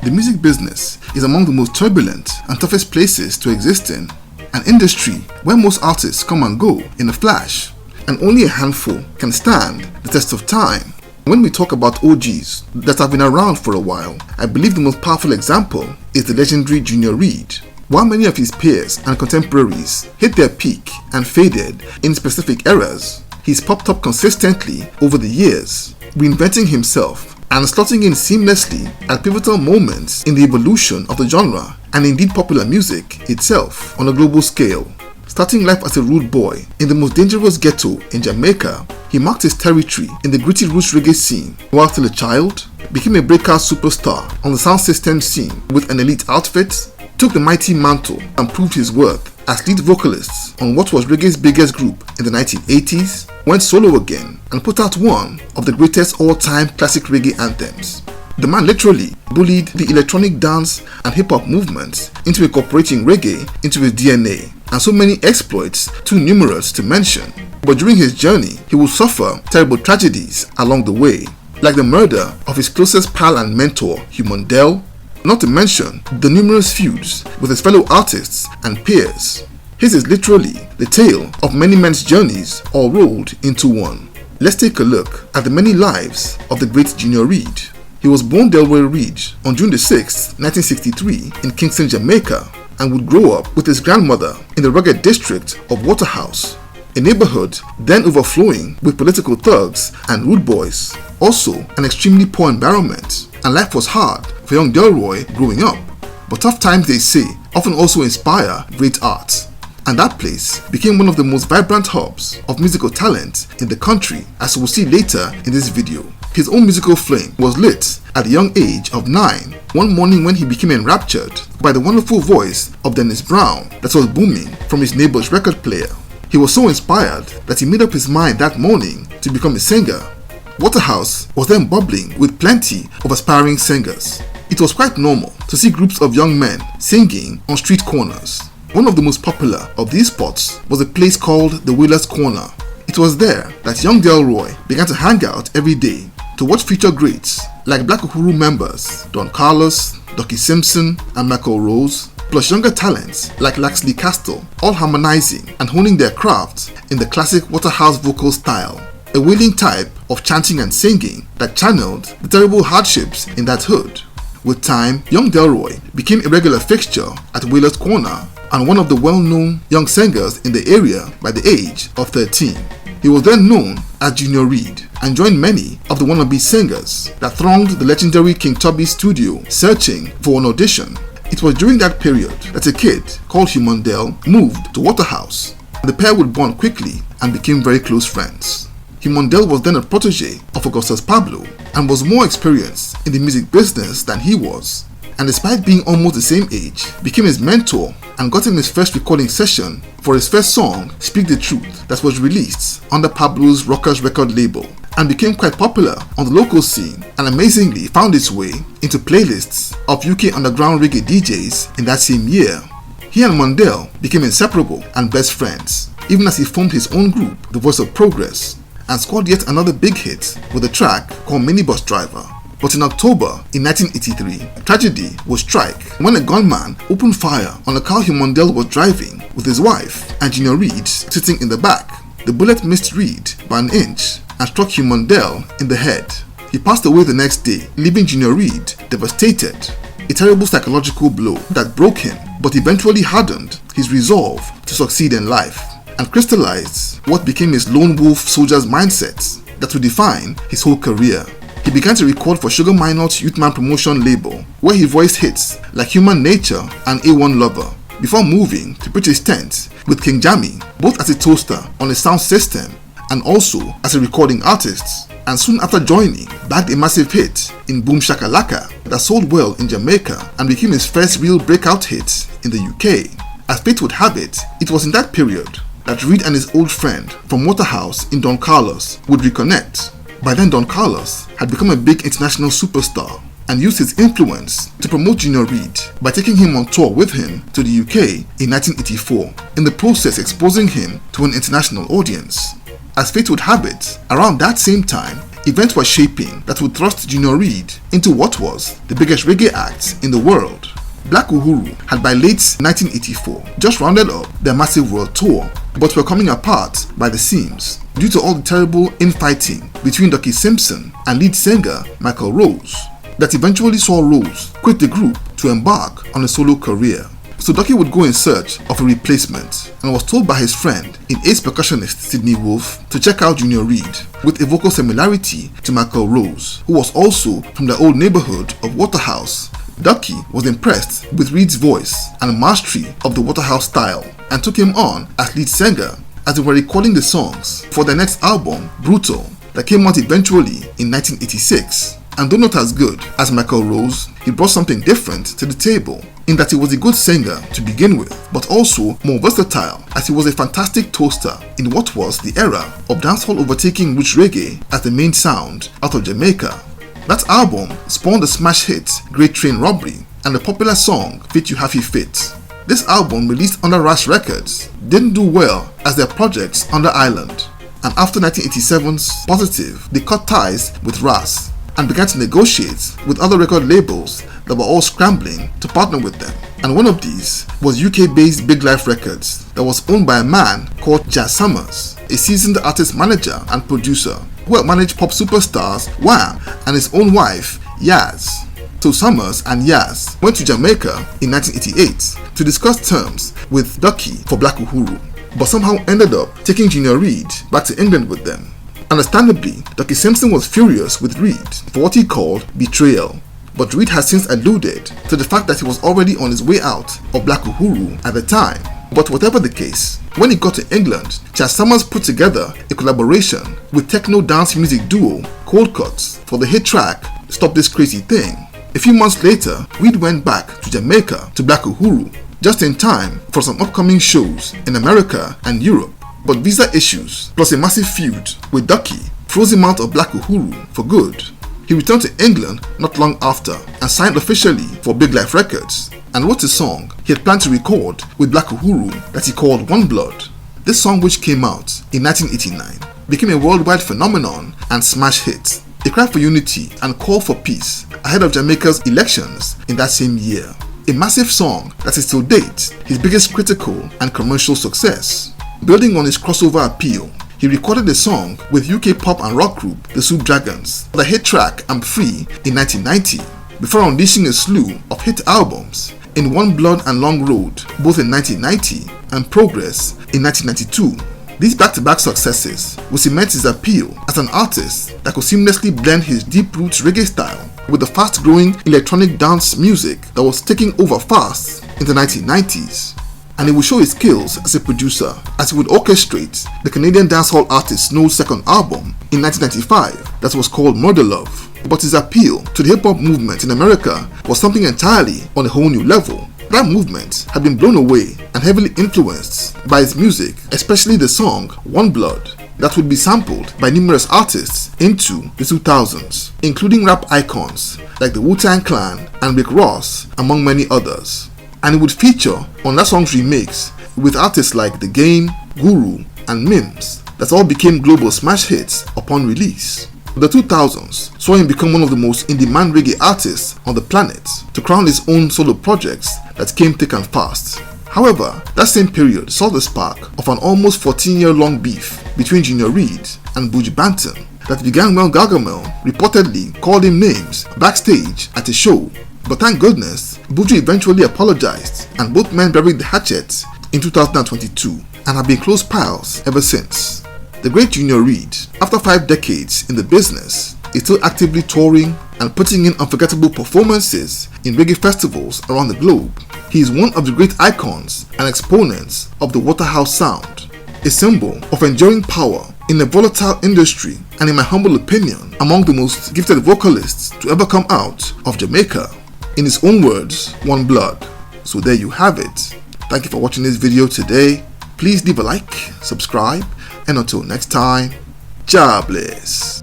The music business is among the most turbulent and toughest places to exist in, an industry where most artists come and go in a flash, and only a handful can stand the test of time. When we talk about OGs that have been around for a while, I believe the most powerful example is the legendary Junior Reid. While many of his peers and contemporaries hit their peak and faded in specific eras, he's popped up consistently over the years, reinventing himself and slotting in seamlessly at pivotal moments in the evolution of the genre and indeed popular music itself on a global scale. Starting life as a rude boy in the most dangerous ghetto in Jamaica, he marked his territory in the gritty roots reggae scene while still a child, became a breakout superstar on the sound system scene with an elite outfit, took the mighty mantle and proved his worth as lead vocalist on what was reggae's biggest group in the 1980s, went solo again and put out one of the greatest all-time classic reggae anthems. The man literally bullied the electronic dance and hip-hop movements into incorporating reggae into his DNA, and so many exploits too numerous to mention. But during his journey, he would suffer terrible tragedies along the way, like the murder of his closest pal and mentor, Hugh Mundell, not to mention the numerous feuds with his fellow artists and peers. His is literally the tale of many men's journeys all rolled into one. Let's take a look at the many lives of the great Junior Reid. He was born Delroy Reid on June 6, 1963 in Kingston, Jamaica, and would grow up with his grandmother in the rugged district of Waterhouse, a neighborhood then overflowing with political thugs and rude boys, also an extremely poor environment, and life was hard for young Delroy growing up. But tough times, they say, often also inspire great art, and that place became one of the most vibrant hubs of musical talent in the country, as we'll see later in this video. His own musical flame was lit at the young age of 9, one morning when he became enraptured by the wonderful voice of Dennis Brown that was booming from his neighbor's record player. He was so inspired that he made up his mind that morning to become a singer. Waterhouse was then bubbling with plenty of aspiring singers. It was quite normal to see groups of young men singing on street corners. One of the most popular of these spots was a place called the Whalers Corner. It was there that young Delroy began to hang out every day to watch future greats like Black Uhuru members Don Carlos, Ducky Simpson and Michael Rose, plus younger talents like Laxley Castle, all harmonizing and honing their craft in the classic Waterhouse vocal style, a wailing type of chanting and singing that channeled the terrible hardships in that hood. With time, young Delroy became a regular fixture at Whalers Corner and one of the well-known young singers in the area by the age of 13. He was then known as Junior Reid and joined many of the wannabe singers that thronged the legendary King Tubby's studio searching for an audition. It was during that period that a kid called Hugh Mundell moved to Waterhouse. The pair would bond quickly and became very close friends. Hugh Mundell was then a protege of Augustus Pablo and was more experienced in the music business than he was, and despite being almost the same age, became his mentor and got him his first recording session for his first song, Speak the Truth, that was released under Pablo's Rockers record label and became quite popular on the local scene and amazingly found its way into playlists of UK underground reggae DJs in that same year. He and Mundell became inseparable and best friends, even as he formed his own group, The Voice of Progress, and scored yet another big hit with a track called Minibus Driver. But in October in 1983, a tragedy would strike when a gunman opened fire on a car Hugh Mundell was driving with his wife and Junior Reid sitting in the back. The bullet missed Reid by an inch and struck Hugh Mundell in the head. He passed away the next day, leaving Junior Reid devastated. A terrible psychological blow that broke him, but eventually hardened his resolve to succeed in life and crystallized what became his lone wolf soldier's mindset that would define his whole career. He began to record for Sugar Minor's Youthman promotion label, where he voiced hits like Human Nature and A1 Lover, before moving to pitch his tent with King Jammy, both as a toaster on a sound system and also as a recording artist, and soon after joining, bagged a massive hit in Boom Shakalaka that sold well in Jamaica and became his first real breakout hit in the UK. As fate would have it, it was in that period that Reid and his old friend from Waterhouse in Don Carlos would reconnect. By then, Don Carlos had become a big international superstar and used his influence to promote Junior Reid by taking him on tour with him to the UK in 1984, in the process exposing him to an international audience. As fate would have it, around that same time, events were shaping that would thrust Junior Reid into what was the biggest reggae act in the world. Black Uhuru had by late 1984 just rounded up their massive world tour, but were coming apart by the seams due to all the terrible infighting between Ducky Simpson and lead singer Michael Rose that eventually saw Rose quit the group to embark on a solo career. So Ducky would go in search of a replacement and was told by his friend in ace percussionist Sidney Wolfe to check out Junior Reid with a vocal similarity to Michael Rose, who was also from the old neighborhood of Waterhouse. Ducky was impressed with Reid's voice and mastery of the Waterhouse style and took him on as lead singer as they were recording the songs for their next album, Brutal, that came out eventually in 1986. And though not as good as Michael Rose, he brought something different to the table in that he was a good singer to begin with, but also more versatile as he was a fantastic toaster in what was the era of dancehall overtaking roots reggae as the main sound out of Jamaica. That album spawned the smash hit Great Train Robbery and the popular song Fit You Happy Fit. This album, released under Ras Records, didn't do well as their projects under Island, and after 1987's Positive, they cut ties with Ras and began to negotiate with other record labels that were all scrambling to partner with them. And one of these was UK-based Big Life Records that was owned by a man called Jazz Summers, a seasoned artist manager and producer who had managed pop superstars Wham and his own wife Yaz. So Summers and Yaz went to Jamaica in 1988 to discuss terms with Ducky for Black Uhuru, but somehow ended up taking Junior Reid back to England with them. Understandably, Ducky Simpson was furious with Reid for what he called betrayal, but Reid has since alluded to the fact that he was already on his way out of Black Uhuru at the time. But whatever the case, when he got to England, Jazz Summers put together a collaboration with techno dance music duo Cold Cuts for the hit track Stop This Crazy Thing. A few months later, Reid went back to Jamaica to Black Uhuru, just in time for some upcoming shows in America and Europe. But visa issues, plus a massive feud with Ducky, froze him out of Black Uhuru for good. He returned to England not long after and signed officially for Big Life Records and wrote a song he had planned to record with Black Uhuru that he called One Blood. This song, which came out in 1989, became a worldwide phenomenon and smash hit, a cry for unity and call for peace ahead of Jamaica's elections in that same year. A massive song that is to date his biggest critical and commercial success. Building on his crossover appeal, he recorded a song with UK pop and rock group The Soup Dragons, the hit track I'm Free in 1990, before unleashing a slew of hit albums in One Blood and Long Road both in 1990 and Progress in 1992. These back-to-back successes would cement his appeal as an artist that could seamlessly blend his deep roots reggae style with the fast-growing electronic dance music that was taking over fast in the 1990s. And he would show his skills as a producer as he would orchestrate the Canadian dancehall artist Snow's second album in 1995 that was called Murder Love. But his appeal to the hip-hop movement in America was something entirely on a whole new level. That movement had been blown away and heavily influenced by his music, especially the song One Blood, that would be sampled by numerous artists into the 2000s, including rap icons like the Wu-Tang Clan and Rick Ross, among many others. And it would feature on that song's remix with artists like The Game, Guru, and Mims that all became global smash hits upon release. The 2000s saw him become one of the most in-demand reggae artists on the planet to crown his own solo projects that came thick and fast. However, that same period saw the spark of an almost 14-year-long beef between Junior Reid and Buju Banton that began when Gargamel reportedly called him names backstage at a show. But thank goodness, Buju eventually apologized and both men buried the hatchet in 2022 and have been close pals ever since. The great Junior Reid, after 5 decades in the business, is still actively touring and putting in unforgettable performances in reggae festivals around the globe. He is one of the great icons and exponents of the Waterhouse sound, a symbol of enduring power in a volatile industry and, in my humble opinion, among the most gifted vocalists to ever come out of Jamaica. In his own words, One Blood. So there you have it. Thank you for watching this video today. Please leave a like, subscribe, and until next time, Jah bless.